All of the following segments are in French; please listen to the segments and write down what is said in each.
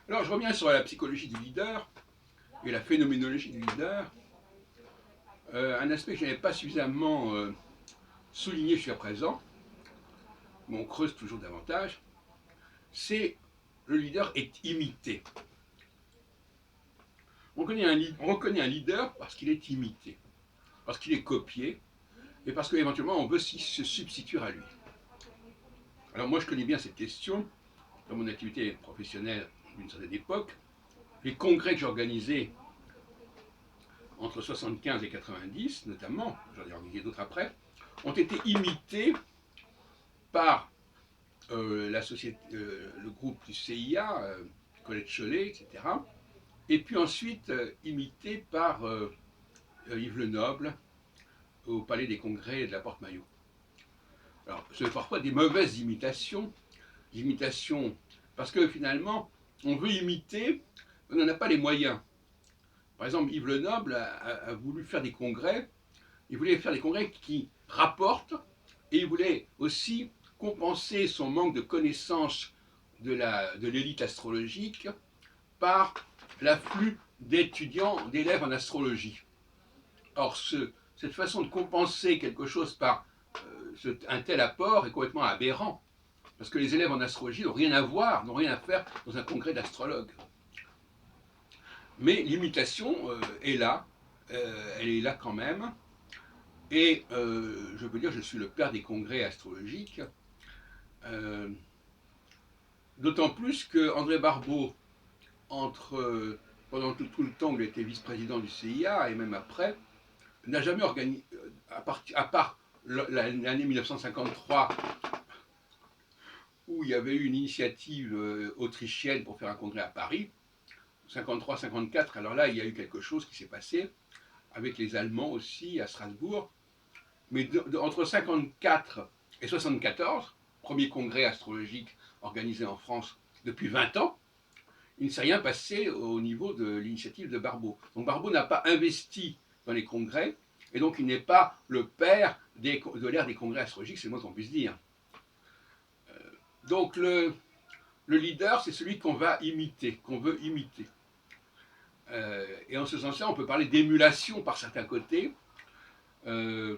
Alors, je reviens sur la psychologie du leader et la phénoménologie du leader. Un aspect que je n'avais pas suffisamment souligné jusqu'à présent, mais on creuse toujours davantage, c'est le leader est imité. On reconnaît un leader parce qu'il est imité, parce qu'il est copié, et parce qu'éventuellement on veut se substituer à lui. Alors moi je connais bien cette question dans mon activité professionnelle d'une certaine époque. Les congrès que j'ai organisés entre 75 et 90 notamment, j'en ai organisé d'autres après, ont été imités par la société, le groupe du CIA, Colette Chollet, etc. Et puis ensuite imités par Yves Lenoble au Palais des Congrès de la Porte-Maillot. Alors, c'est parfois des mauvaises imitations, parce que finalement, on veut imiter, on n'en a pas les moyens. Par exemple, Yves Lenoble a voulu faire des congrès, il voulait faire des congrès qui rapportent, et il voulait aussi compenser son manque de connaissance de l'élite astrologique par l'afflux d'étudiants, d'élèves en astrologie. Or, cette façon de compenser quelque chose par un tel apport est complètement aberrant. Parce que les élèves en astrologie n'ont rien à voir, n'ont rien à faire dans un congrès d'astrologues. Mais l'imitation est là, elle est là quand même. Et je peux dire, je suis le père des congrès astrologiques. Euh, D'autant plus que André Barbeau, pendant tout le temps où il était vice-président du CIA et même après, n'a jamais organisé, à part l'année 1953, où il y avait eu une initiative autrichienne pour faire un congrès à Paris, 53-54, alors là, il y a eu quelque chose qui s'est passé, avec les Allemands aussi, à Strasbourg. Mais entre 54 et 74, premier congrès astrologique organisé en France depuis 20 ans, il ne s'est rien passé au niveau de l'initiative de Barbeau. Donc Barbeau n'a pas investi dans les congrès, et donc il n'est pas le père de l'ère des congrès astrologiques, c'est le moins qu'on puisse dire. Donc le leader, c'est celui qu'on va imiter, qu'on veut imiter. Et en ce sens-là, on peut parler d'émulation par certains côtés. Euh,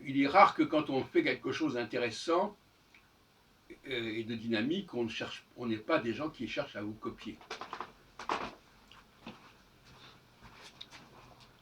il est rare que quand on fait quelque chose d'intéressant et de dynamique, on n'ait pas des gens qui cherchent à vous copier.